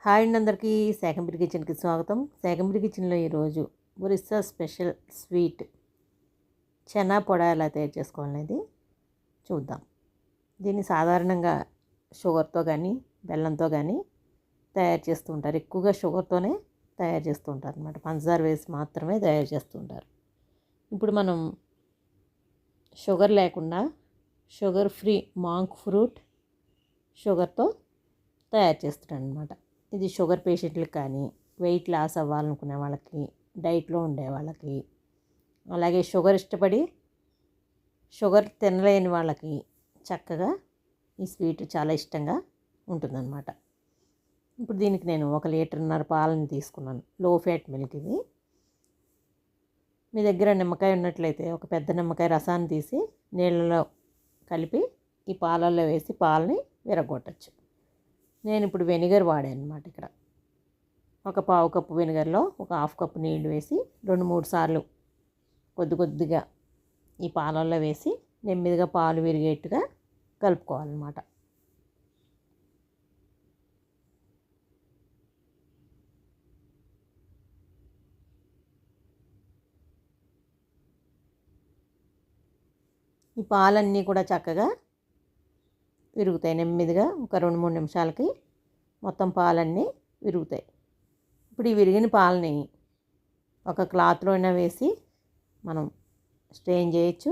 Hi అండి, అందరికీ శాకంబరి కిచెన్కి స్వాగతం. శాకంబరి కిచెన్లో ఈరోజు ఒరిస్సా స్పెషల్ స్వీట్ చెనా పొడ ఎలా తయారు చేసుకోవాలనేది చూద్దాం. దీన్ని సాధారణంగా షుగర్తో కానీ బెల్లంతో కానీ తయారు చేస్తూ ఉంటారు. ఎక్కువగా షుగర్తోనే తయారు చేస్తూ ఉంటారు అన్నమాట. పంచదార వేసి మాత్రమే తయారు చేస్తూ ఉంటారు. ఇప్పుడు మనం షుగర్ లేకుండా షుగర్ ఫ్రీ మాంక్ ఫ్రూట్ షుగర్తో తయారు చేస్తున్నాను అనమాట. ఇది షుగర్ పేషెంట్లకు కానీ, వెయిట్ లాస్ అవ్వాలనుకునే వాళ్ళకి, డైట్లో ఉండే వాళ్ళకి, అలాగే షుగర్ ఇష్టపడి షుగర్ తినలేని వాళ్ళకి చక్కగా ఈ స్వీట్ చాలా ఇష్టంగా ఉంటుందన్నమాట. ఇప్పుడు దీనికి నేను 1.5 లీటర్ పాలను తీసుకున్నాను. లో ఫ్యాట్ మిల్క్ ఇది. మీ దగ్గర నిమ్మకాయ ఉన్నట్లయితే ఒక పెద్ద నిమ్మకాయ రసాన్ని తీసి నీళ్ళలో కలిపి ఈ పాలల్లో వేసి పాలని విరగొట్టచ్చు. నేను ఇప్పుడు వెనిగర్ వాడాను అనమాట. ఇక్కడ ఒక పావు కప్పు వెనిగర్లో ఒక హాఫ్ కప్పు నీళ్లు వేసి 2-3 సార్లు కొద్దిగా ఈ పాలల్లో వేసి నెమ్మదిగా పాలు విరిగేట్టుగా కలుపుకోవాలన్నమాట. ఈ పాలన్నీ కూడా చక్కగా విరుగుతాయి. నెమ్మదిగా ఒక 2-3 నిమిషాలకి మొత్తం పాలన్నీ విరుగుతాయి. ఇప్పుడు ఈ విరిగిన పాలని ఒక క్లాత్లో అయినా వేసి మనం స్ట్రెయిన్ చేయొచ్చు.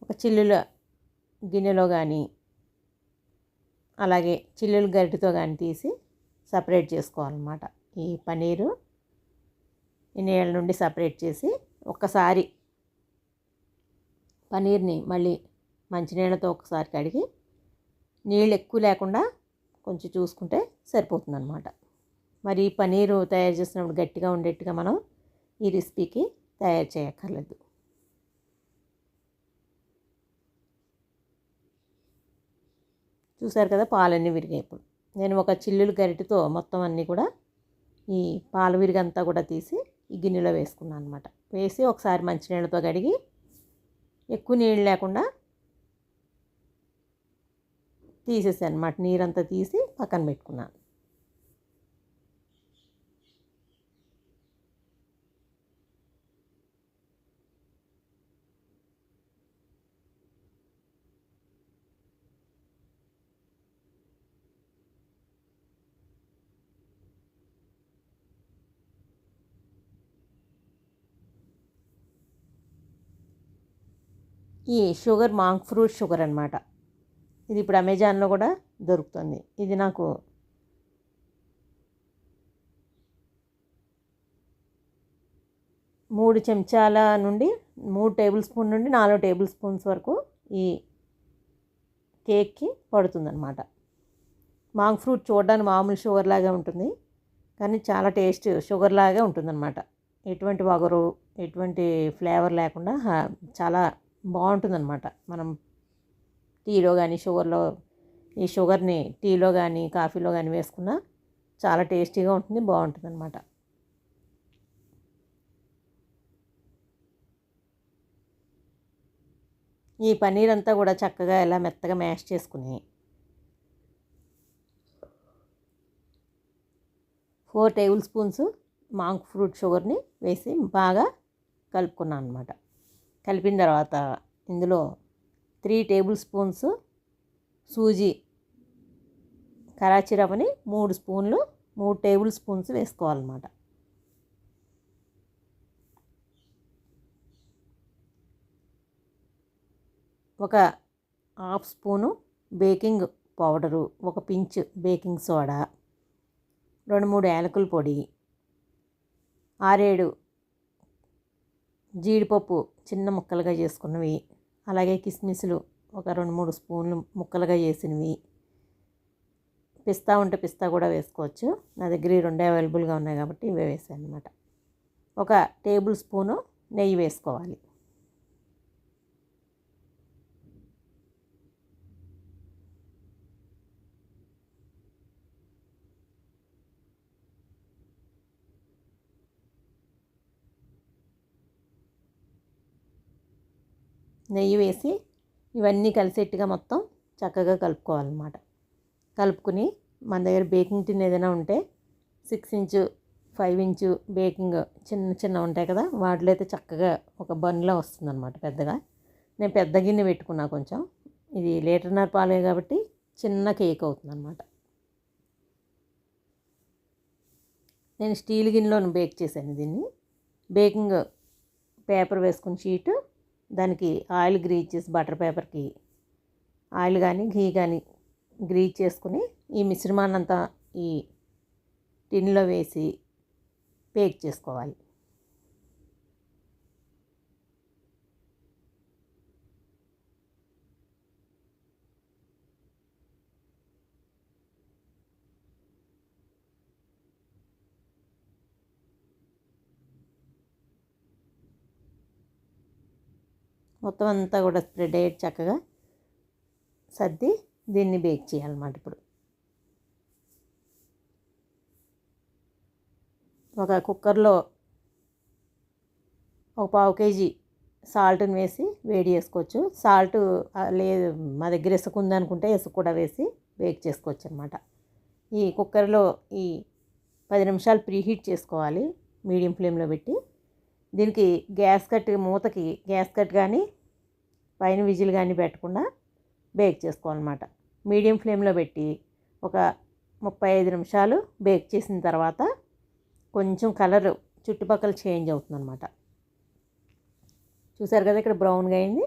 ఒక చిల్లుల గిన్నెలో కానీ, అలాగే చిల్లుల గరిటెతో కానీ తీసి సపరేట్ చేసుకోవాలన్నమాట. ఈ పనీరు ఈ నీళ్ళ నుండి సపరేట్ చేసి ఒక్కసారి పనీర్ని మళ్ళీ మంచినీళ్ళతో ఒకసారి కడిగి నీళ్ళు ఎక్కువ లేకుండా కొంచెం చూసుకుంటే సరిపోతుందన్నమాట. మరి పనీరు తయారు చేసినప్పుడు గట్టిగా ఉండేట్టుగా మనం ఈ రెసిపీకి తయారు చేయక్కర్లేదు. చూసారు కదా, పాలన్నీ విరిగాయి. ఇప్పుడు నేను ఒక చిల్లులు గరిటెతో మొత్తం అన్నీ కూడా ఈ పాలు విరిగంతా కూడా తీసి ఈ గిన్నెలో వేసుకున్నాను అనమాట. వేసి ఒకసారి మంచినీళ్ళతో కడిగి ఎక్కువ నీళ్ళు లేకుండా తీసేసాను అన్నమాట. నీరంతా తీసి పక్కన పెట్టుకున్నాను. ఈ షుగర్ మాంక్ ఫ్రూట్ షుగర్ అనమాట. ఇది ఇప్పుడు అమెజాన్లో కూడా దొరుకుతుంది. ఇది నాకు 3 చెంచాల నుండి 3 టేబుల్ స్పూన్ నుండి 4 టేబుల్ స్పూన్స్ వరకు ఈ కేక్కి పడుతుందన్నమాట. మాంక్ ఫ్రూట్ చూడడానికి మామూలు షుగర్ లాగా ఉంటుంది, కానీ చాలా టేస్ట్ షుగర్ లాగా ఉంటుందన్నమాట. ఎటువంటి వగరు, ఎటువంటి ఫ్లేవర్ లేకుండా చాలా బాగుంటుందన్నమాట. మనం టీలో కానీ ఈ షుగర్ని టీలో కానీ కాఫీలో కానీ వేసుకున్నా చాలా టేస్టీగా ఉంటుంది, బాగుంటుందన్నమాట. ఈ పన్నీర్ అంతా కూడా చక్కగా ఇలా మెత్తగా మ్యాష్ చేసుకుని 4 టేబుల్ స్పూన్స్ మాంక్ ఫ్రూట్ షుగర్ని వేసి బాగా కలుపుకున్నాను అనమాట. కలిపిన తర్వాత ఇందులో 3 టేబుల్ స్పూన్స్ సూజీ కరాచీ రవ్వని 3 టేబుల్ స్పూన్స్ వేసుకోవాలన్నమాట. ఒక హాఫ్ స్పూను బేకింగ్ పౌడరు, ఒక పించ్ బేకింగ్ సోడా, 2-3 యాలకుల పొడి, 6-7 జీడిపప్పు చిన్న ముక్కలుగా చేసుకున్నవి, అలాగే కిస్మిస్లు ఒక 2-3 స్పూన్లు ముక్కలుగా చేసినవి, పిస్తా ఉంటే పిస్తా కూడా వేసుకోవచ్చు. నా దగ్గర ఈ 2 అవైలబుల్గా ఉన్నాయి కాబట్టి ఇవే వేసాను అనమాట. ఒక టేబుల్ స్పూను నెయ్యి వేసుకోవాలి. నెయ్యి వేసి ఇవన్నీ కలిసేట్టుగా మొత్తం చక్కగా కలుపుకోవాలన్నమాట. కలుపుకుని మన దగ్గర బేకింగ్ టిన్ ఏదైనా ఉంటే 6 ఇంచు 5 ఇంచు బేకింగ్ చిన్న చిన్న ఉంటాయి కదా, వాటిలో అయితే చక్కగా ఒక బన్లా వస్తుందన్నమాట పెద్దగా. నేను పెద్ద గిన్నె పెట్టుకున్నా కొంచెం. ఇది 1.5 లీటర్ పాలే కాబట్టి చిన్న కేక్ అవుతుందన్నమాట. నేను స్టీల్ గిన్నెలో బేక్ చేశాను దీన్ని. బేకింగ్ పేపర్ వేసుకుని షీటు, దానికి ఆయిల్ గ్రీజ్ చేసి బటర్ పేపర్కి ఆయిల్ కానీ ఘీ కానీ గ్రీజ్ చేసుకుని ఈ మిశ్రమాన్ని అంతా ఈ టిన్లో వేసి బేక్ చేసుకోవాలి. మొత్తం అంతా కూడా స్ప్రెడ్ అయ్యి చక్కగా సర్ది దీన్ని బేక్ చేయాలన్నమాట. ఇప్పుడు ఒక కుక్కర్లో ఒక 1/2 కేజీ సాల్ట్ని వేసి వేడి చేసుకోవచ్చు. సాల్ట్ లేదు మా దగ్గర ఇసుక ఉందనుకుంటే ఇసుక కూడా వేసి బేక్ చేసుకోవచ్చు అనమాట. ఈ కుక్కర్లో ఈ 10 నిమిషాలు ప్రీహీట్ చేసుకోవాలి మీడియం ఫ్లేమ్లో పెట్టి. దీనికి మూతకి గ్యాస్ కట్ కానీ పైన విజిల్ కానీ పెట్టకుండా బేక్ చేసుకోవాలన్నమాట. మీడియం ఫ్లేమ్లో పెట్టి ఒక 35 నిమిషాలు బేక్ చేసిన తర్వాత కొంచెం కలర్ చుట్టుపక్కల చేంజ్ అవుతుందన్నమాట. చూసారు కదా ఇక్కడ బ్రౌన్గా అయింది.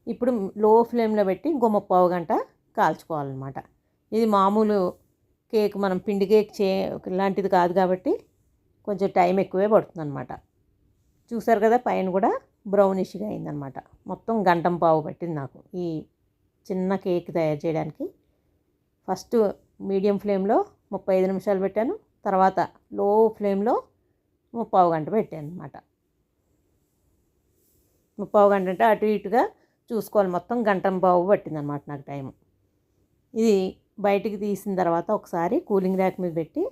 ఇప్పుడు లో ఫ్లేమ్లో పెట్టి ఇంకో 30 గంట కాల్చుకోవాలన్నమాట. ఇది మామూలు కేక్, మనం పిండి కేక్ లాంటిది కాదు కాబట్టి కొంచెం టైం ఎక్కువే పడుతుందన్నమాట. చూసారు కదా పైన కూడా బ్రౌనిష్గా అయిందనమాట. మొత్తం 1.5 గంట పట్టింది నాకు ఈ చిన్న కేక్ తయారు చేయడానికి. ఫస్ట్ మీడియం ఫ్లేమ్లో 35 నిమిషాలు పెట్టాను, తర్వాత లో ఫ్లేమ్లో 30 గంట పెట్టాను అనమాట. 30 గంట అంటే అటు ఇటుగా చూసుకోవాలి. మొత్తం 1.5 గంట పట్టిందనమాట నాకు టైము. ఇది బయటికి తీసిన తర్వాత ఒకసారి కూలింగ్ ర్యాక్ మీద పెట్టి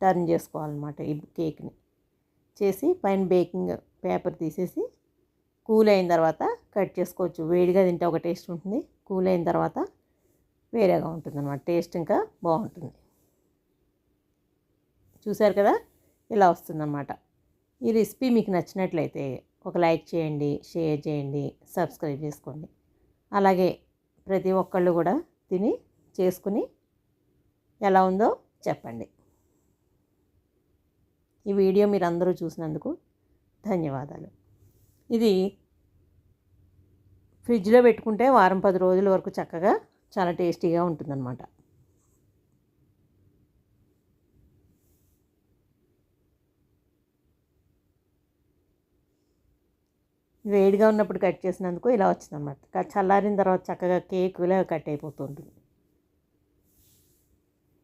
టర్న్ చేసుకోవాలన్నమాట. ఈ కేక్ని చేసి పైన బేకింగ్ పేపర్ తీసేసి కూల్ అయిన తర్వాత కట్ చేసుకోవచ్చు. వేడిగా తింటే ఒక టేస్ట్ ఉంటుంది, కూల్ అయిన తర్వాత వేరేగా ఉంటుంది అన్నమాట. టేస్ట్ ఇంకా బాగుంటుంది. చూసారు కదా ఇలా వస్తుందన్నమాట. ఈ రెసిపీ మీకు నచ్చినట్లయితే ఒక లైక్ చేయండి, షేర్ చేయండి, సబ్స్క్రైబ్ చేసుకోండి. అలాగే ప్రతి ఒక్కళ్ళు కూడా తిని చేసుకుని ఎలా ఉందో చెప్పండి. ఈ వీడియో మీరు అందరూ చూసినందుకు ధన్యవాదాలు. ఇది ఫ్రిడ్జ్లో పెట్టుకుంటే వారం 10 రోజుల వరకు చక్కగా చాలా టేస్టీగా ఉంటుందన్నమాట. వేడిగా ఉన్నప్పుడు కట్ చేసినందుకు ఇలా వచ్చిందన్నమాట. చల్లారిన తర్వాత చక్కగా కేక్ ఇలా కట్ అయిపోతూ ఉంటుంది.